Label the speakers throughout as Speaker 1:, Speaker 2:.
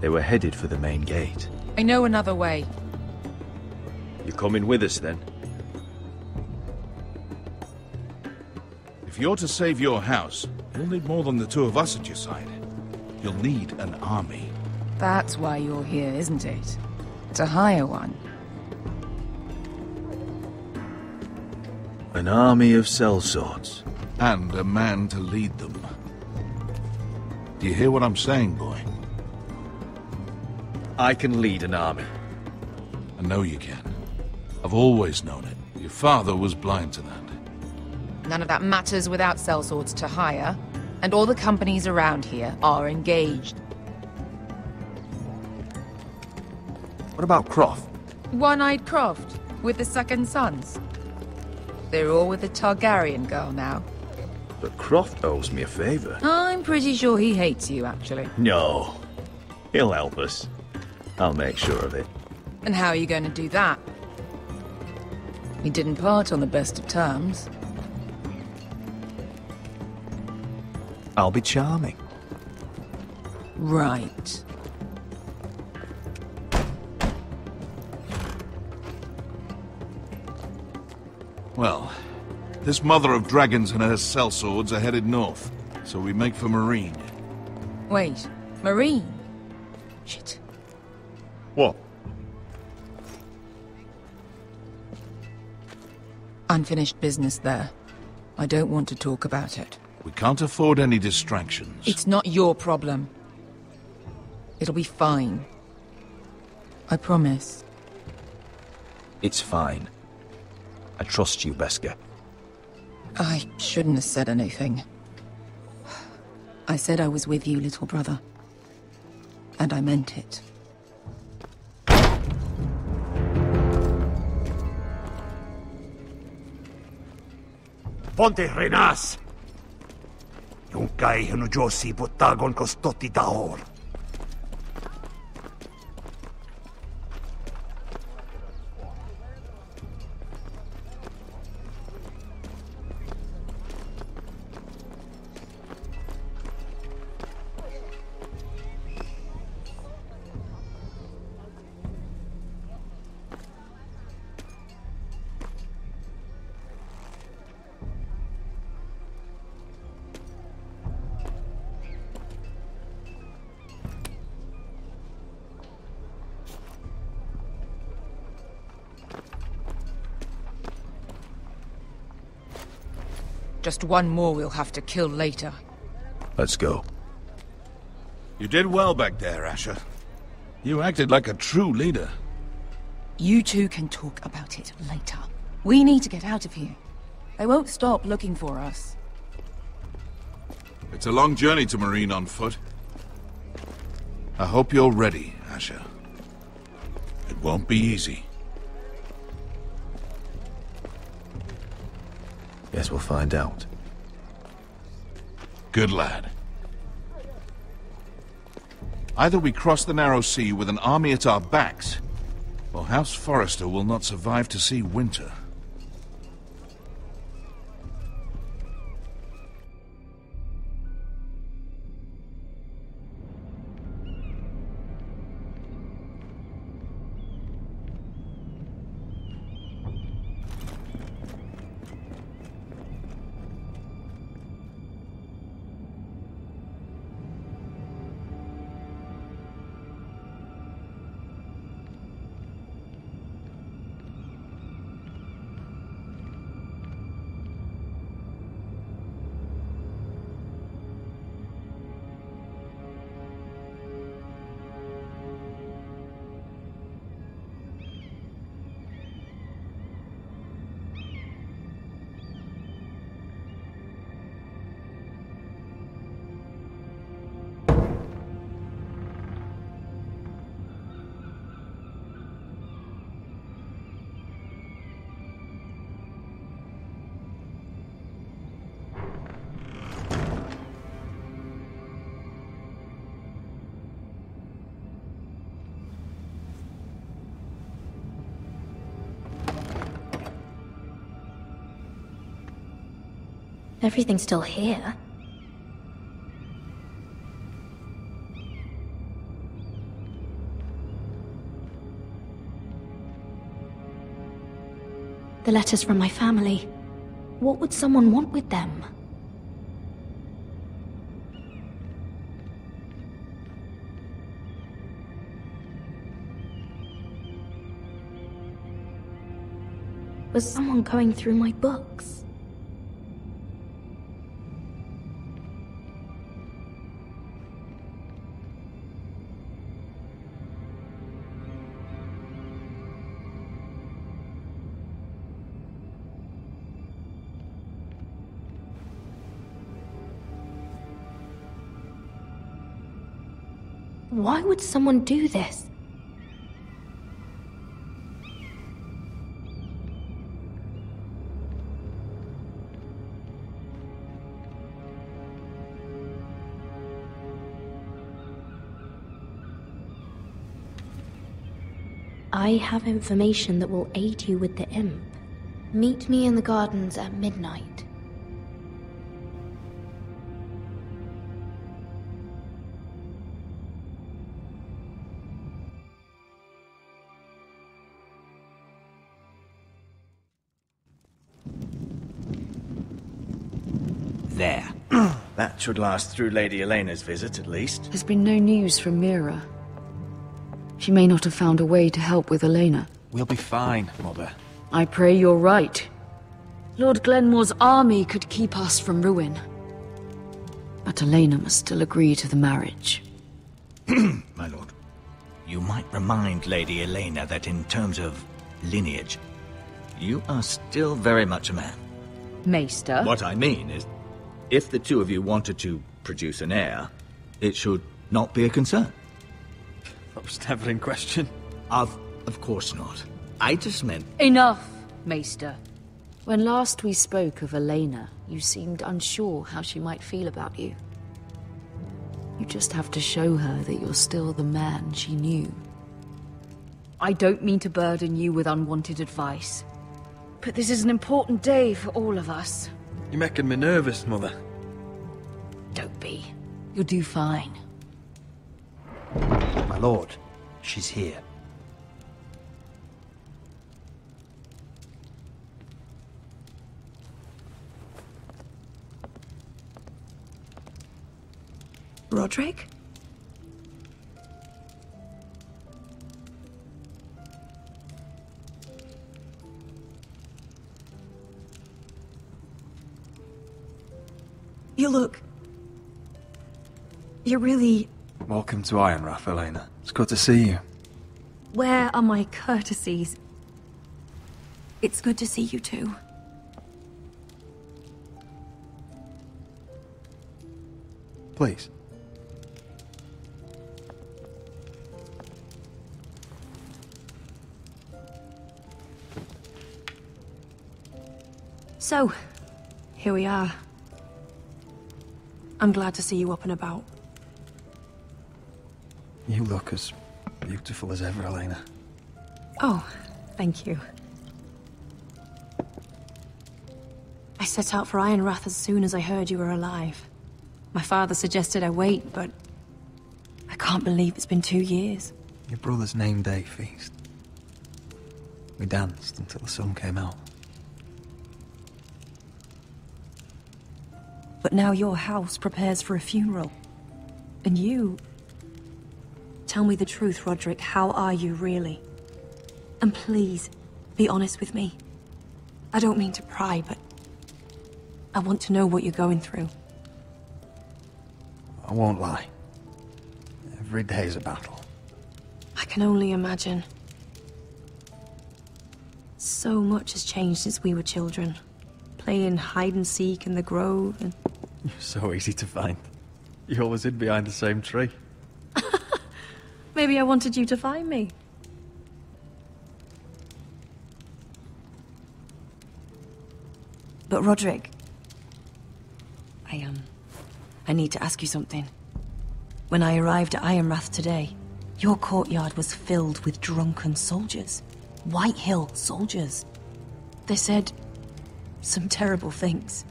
Speaker 1: They were headed for the main gate.
Speaker 2: I know another way.
Speaker 1: You coming with us then?
Speaker 3: If you're to save your house, you'll need more than the two of us at your side. You'll need an army.
Speaker 2: That's why you're here, isn't it? To hire one.
Speaker 1: An army of sellswords.
Speaker 3: And a man to lead them. Do you hear what I'm saying, boy?
Speaker 1: I can lead an army.
Speaker 3: I know you can. I've always known it. Your father was blind to that.
Speaker 2: None of that matters without sellswords to hire, and all the companies around here are engaged.
Speaker 1: What about Croft?
Speaker 2: One-eyed Croft, with the second sons. They're all with the Targaryen girl now.
Speaker 1: But Croft owes me a favor.
Speaker 2: I'm pretty sure he hates you, actually.
Speaker 1: No. He'll help us. I'll make sure of it.
Speaker 2: And how are you going to do that? We didn't part on the best of terms.
Speaker 1: I'll be charming.
Speaker 2: Right.
Speaker 3: Well, this mother of dragons and her sellswords are headed north, so we make for Marine.
Speaker 2: Wait, Marine? Shit.
Speaker 1: What?
Speaker 2: Unfinished business there. I don't want to talk about it.
Speaker 3: We can't afford any distractions.
Speaker 2: It's not your problem. It'll be fine. I promise.
Speaker 1: It's fine. I trust you, Beskar.
Speaker 2: I shouldn't have said anything. I said I was with you, little brother. And I meant it.
Speaker 4: Ponte renas! Yung kai hanu Josi putagon kostoti taor.
Speaker 2: Just one more we'll have to kill later.
Speaker 1: Let's go.
Speaker 3: You did well back there, Asher. You acted like a true leader.
Speaker 2: You two can talk about it later. We need to get out of here. They won't stop looking for us.
Speaker 3: It's a long journey to Marine on foot. I hope you're ready, Asher. It won't be easy.
Speaker 1: Guess we'll find out.
Speaker 3: Good lad. Either we cross the narrow sea with an army at our backs, or House Forrester will not survive to see winter.
Speaker 5: Everything's still here. the letters from my family. What would someone want with them? Was someone going through my books? Why would someone do this? I have information that will aid you with the imp. Meet me in the gardens at midnight.
Speaker 6: There. That should last through Lady Elena's visit, at least.
Speaker 7: There's been no news from Mira. She may not have found a way to help with Elena.
Speaker 8: We'll be fine, Mother.
Speaker 7: I pray you're right. Lord Glenmore's army could keep us from ruin. But Elena must still agree to the marriage.
Speaker 6: My lord. You might remind Lady Elena that in terms of lineage, you are still very much a man.
Speaker 7: Maester?
Speaker 6: What I mean is, if the two of you wanted to produce an heir, it should not be a concern.
Speaker 8: That was never in question.
Speaker 6: Of course not. I just meant...
Speaker 7: Enough, Maester. When last we spoke of Elena, you seemed unsure how she might feel about you. You just have to show her that you're still the man she knew. I don't mean to burden you with unwanted advice, but this is an important day for all of us.
Speaker 8: You're making me nervous, Mother.
Speaker 7: Don't be. You'll do fine.
Speaker 4: My lord, she's here.
Speaker 2: Roderick? You look... You're really...
Speaker 8: Welcome to Ironrath, Elena. It's good to see you.
Speaker 2: Where are my courtesies? It's good to see you too.
Speaker 8: Please.
Speaker 2: So, here we are. I'm glad to see you up and about.
Speaker 8: You look as beautiful as ever, Elena.
Speaker 2: Oh, thank you. I set out for Ironrath as soon as I heard you were alive. My father suggested I wait, but I can't believe it's been 2 years.
Speaker 8: Your brother's name day feast. We danced until the sun came out.
Speaker 2: But now your house prepares for a funeral. And you... Tell me the truth, Roderick. How are you, really? And please, be honest with me. I don't mean to pry, but... I want to know what you're going through.
Speaker 8: I won't lie. Every day's a battle.
Speaker 2: I can only imagine. So much has changed since we were children. Playing hide and seek in the grove and...
Speaker 8: You're so easy to find. You always hid behind the same tree.
Speaker 2: Maybe I wanted you to find me. But Roderick... I need to ask you something. When I arrived at Ironrath today, your courtyard was filled with drunken soldiers. White Hill soldiers. They said some terrible things.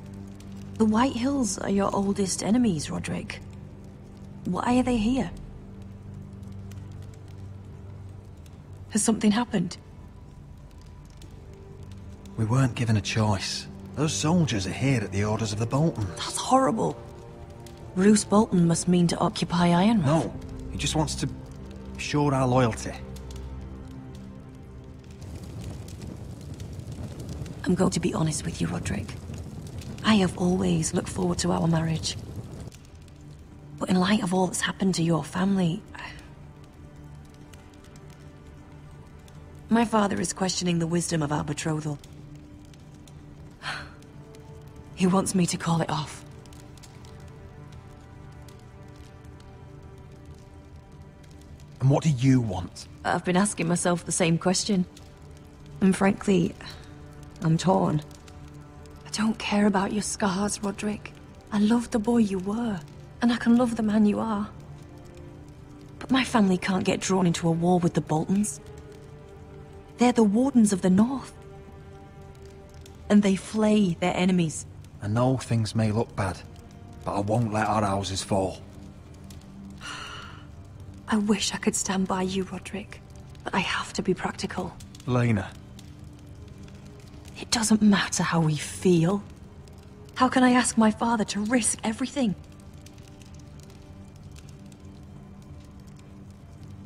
Speaker 2: The White Hills are your oldest enemies, Roderick. Why are they here? Has something happened?
Speaker 8: We weren't given a choice. Those soldiers are here at the orders of the Boltons.
Speaker 2: That's horrible. Roose Bolton must mean to occupy Ironrath.
Speaker 8: No, he just wants to assure our loyalty.
Speaker 2: I'm going to be honest with you, Roderick. I have always looked forward to our marriage. But in light of all that's happened to your family... My father is questioning the wisdom of our betrothal. He wants me to call it off.
Speaker 8: And what do you want?
Speaker 2: I've been asking myself the same question. And frankly, I'm torn. I don't care about your scars, Roderick. I love the boy you were, and I can love the man you are. But my family can't get drawn into a war with the Boltons. They're the Wardens of the North. And they flay their enemies.
Speaker 8: I know things may look bad, but I won't let our houses fall.
Speaker 2: I wish I could stand by you, Roderick, but I have to be practical.
Speaker 8: Lena.
Speaker 2: It doesn't matter how we feel. How can I ask my father to risk everything?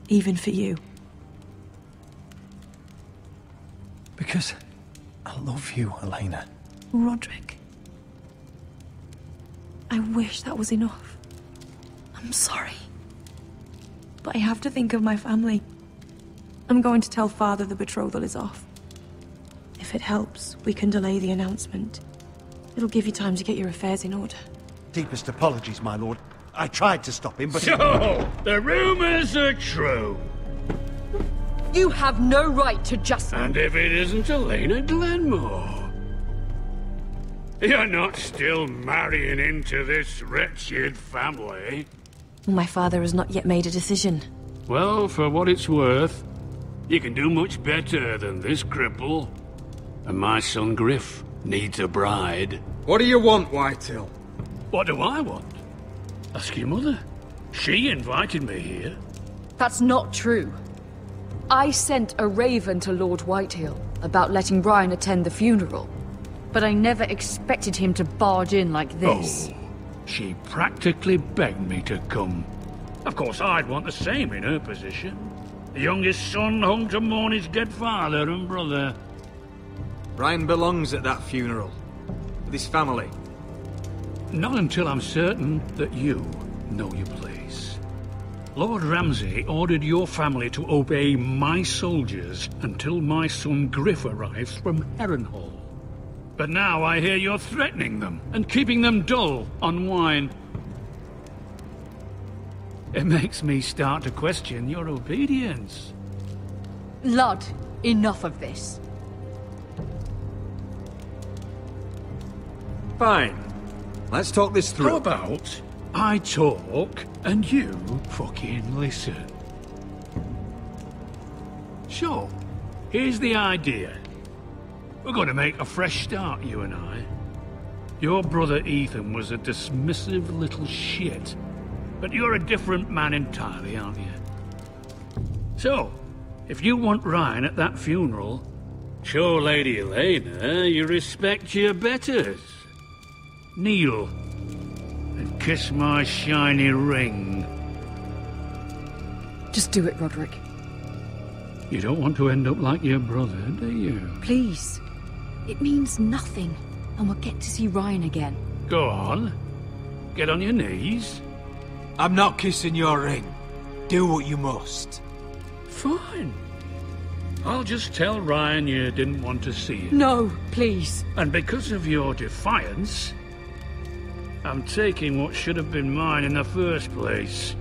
Speaker 2: Even for you.
Speaker 8: Because I love you, Elena.
Speaker 2: Roderick. I wish that was enough. I'm sorry. But I have to think of my family. I'm going to tell Father the betrothal is off. If it helps, we can delay the announcement. It'll give you time to get your affairs in order.
Speaker 4: Deepest apologies, my lord. I tried to stop him, but...
Speaker 9: So, the rumors are true.
Speaker 7: You have no right to just...
Speaker 9: And if it isn't Elena Glenmore? You're not still marrying into this wretched family?
Speaker 2: My father has not yet made a decision.
Speaker 9: Well, for what it's worth, you can do much better than this cripple. And my son Griff needs a bride.
Speaker 10: What do you want, Whitehill?
Speaker 9: What do I want? Ask your mother. She invited me here.
Speaker 7: That's not true. I sent a raven to Lord Whitehill about letting Brian attend the funeral. But I never expected him to barge in like this.
Speaker 9: Oh, she practically begged me to come. Of course, I'd want the same in her position. The youngest son home to mourn his dead father and brother.
Speaker 10: Brian belongs at that funeral. With his family.
Speaker 9: Not until I'm certain that you know your place. Lord Ramsay ordered your family to obey my soldiers until my son Griff arrives from Harrenhal. But now I hear you're threatening them and keeping them dull on wine. It makes me start to question your obedience.
Speaker 7: Lud, enough of this.
Speaker 10: Fine. Let's talk this through.
Speaker 9: How about I talk and you fucking listen? So, here's the idea. We're going to make a fresh start, you and I. Your brother Ethan was a dismissive little shit. But you're a different man entirely, aren't you? So, if you want Ryan at that funeral, show Lady Elena you respect your betters. Kneel and kiss my shiny ring.
Speaker 7: Just do it, Roderick.
Speaker 9: You don't want to end up like your brother, do you?
Speaker 7: Please. It means nothing, and we'll get to see Ryan again.
Speaker 9: Go on. Get on your knees.
Speaker 10: I'm not kissing your ring. Do what you must.
Speaker 9: Fine. I'll just tell Ryan you didn't want to see it.
Speaker 7: No, please.
Speaker 9: And because of your defiance, I'm taking what should have been mine in the first place.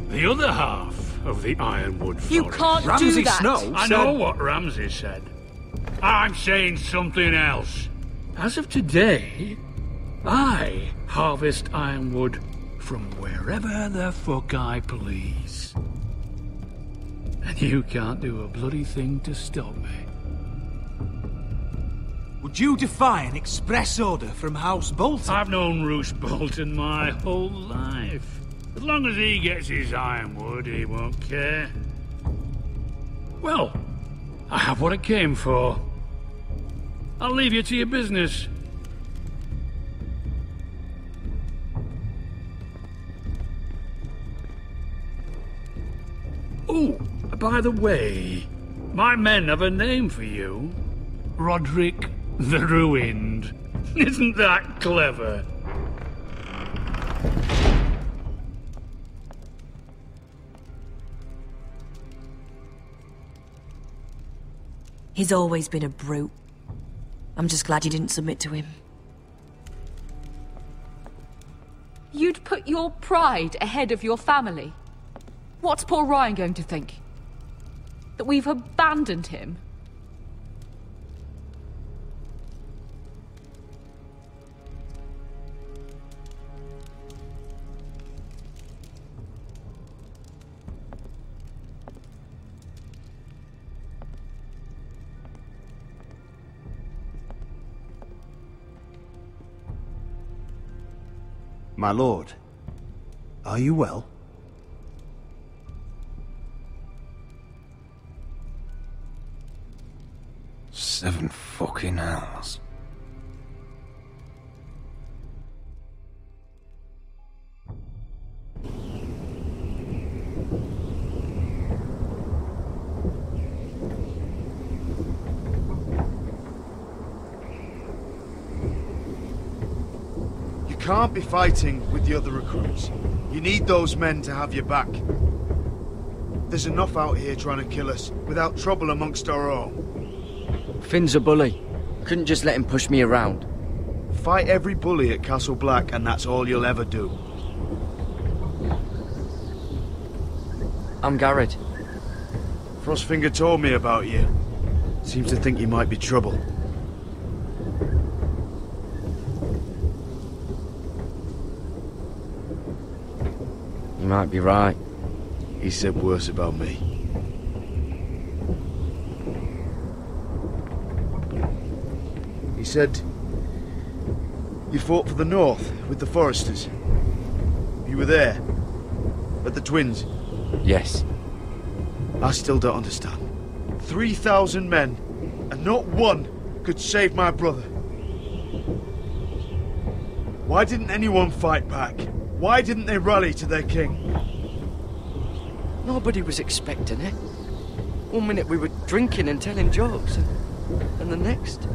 Speaker 9: The other half of the Ironwood Forest.
Speaker 7: You can't
Speaker 10: Ramsay
Speaker 7: do that.
Speaker 10: Snow
Speaker 9: I know what Ramsay said. I'm saying something else. As of today, I harvest ironwood from wherever the fuck I please. And you can't do a bloody thing to stop me.
Speaker 10: Would you defy an express order from House Bolton?
Speaker 9: I've known Roose Bolton my whole life. As long as he gets his ironwood, he won't care. Well, I have what I came for. I'll leave you to your business. Oh, by the way, my men have a name for you. Roderick the Ruined. Isn't that clever?
Speaker 2: He's always been a brute. I'm just glad you didn't submit to him.
Speaker 7: You'd put your pride ahead of your family? What's poor Ryan going to think? That we've abandoned him?
Speaker 4: My lord, are you well?
Speaker 8: Seven fucking hells.
Speaker 11: You can't be fighting with the other recruits. You need those men to have your back. There's enough out here trying to kill us, without trouble amongst our own.
Speaker 12: Finn's a bully. Couldn't just let him push me around.
Speaker 11: Fight every bully at Castle Black, and that's all you'll ever do.
Speaker 12: I'm Garrett.
Speaker 11: Frostfinger told me about you. Seems to think you might be trouble.
Speaker 12: You might be right.
Speaker 11: He said worse about me. He said you fought for the North with the Foresters. You were there, at the Twins.
Speaker 12: Yes.
Speaker 11: I still don't understand. 3,000 men, and not one could save my brother. Why didn't anyone fight back? Why didn't they rally to their king?
Speaker 12: Nobody was expecting it. One minute we were drinking and telling jokes, and the next,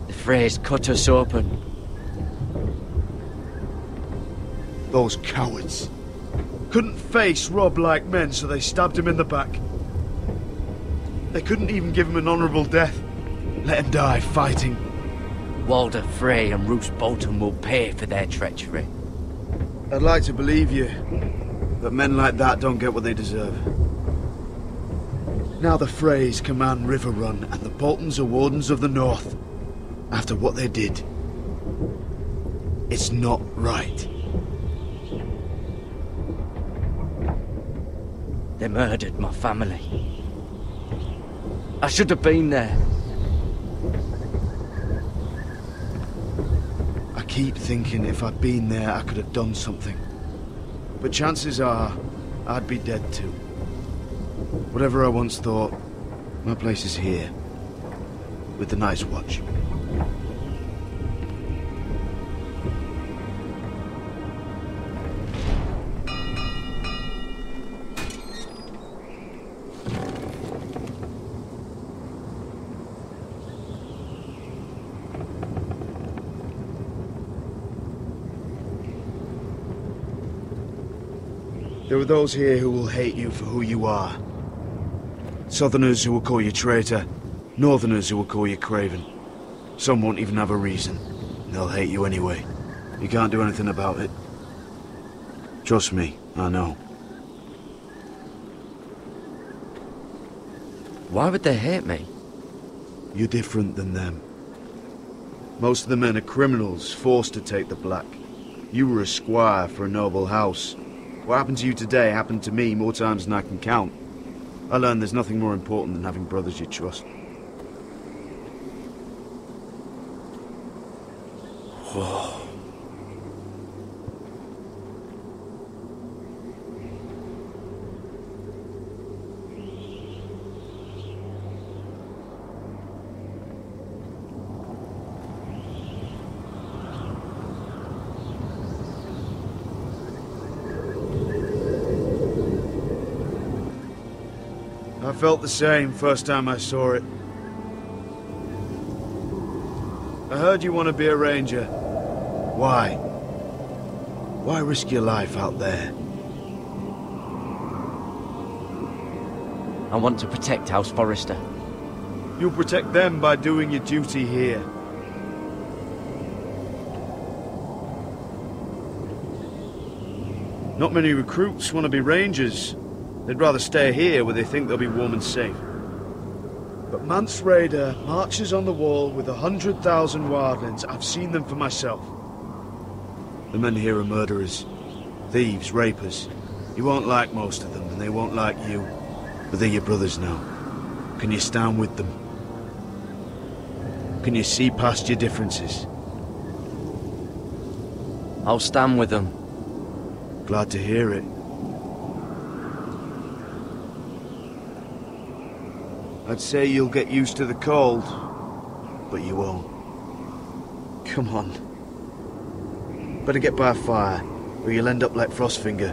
Speaker 12: the Freys cut us open.
Speaker 11: Those cowards. Couldn't face Rob like men, so they stabbed him in the back. They couldn't even give him an honourable death. Let him die fighting.
Speaker 12: Walder Frey and Roose Bolton will pay for their treachery.
Speaker 11: I'd like to believe you, but men like that don't get what they deserve. Now the Freys command River Run, and the Boltons are Wardens of the North. After what they did. It's not right.
Speaker 12: They murdered my family. I should have been there.
Speaker 11: I keep thinking if I'd been there, I could have done something. But chances are, I'd be dead too. Whatever I once thought, my place is here. With the Night's Watch. There are those here who will hate you for who you are. Southerners who will call you traitor, Northerners who will call you craven. Some won't even have a reason. They'll hate you anyway. You can't do anything about it. Trust me, I know.
Speaker 12: Why would they hate me?
Speaker 11: You're different than them. Most of the men are criminals, forced to take the black. You were a squire for a noble house. What happened to you today happened to me more times than I can count. I learned there's nothing more important than having brothers you trust.
Speaker 12: Whoa.
Speaker 11: felt the same first time I saw it. I heard you want to be a ranger. Why? Why risk your life out there?
Speaker 12: I want to protect House Forrester.
Speaker 11: You'll protect them by doing your duty here. Not many recruits want to be rangers. They'd rather stay here where they think they'll be warm and safe. But Mance Raider marches on the wall with 100,000 wildlings. I've seen them for myself. The men here are murderers, thieves, rapers. You won't like most of them, and they won't like you. But they're your brothers now. Can you stand with them? Can you see past your differences?
Speaker 12: I'll stand with them.
Speaker 11: Glad to hear it. I'd say you'll get used to the cold, but you won't. Come on. Better get by a fire, or you'll end up like Frostfinger.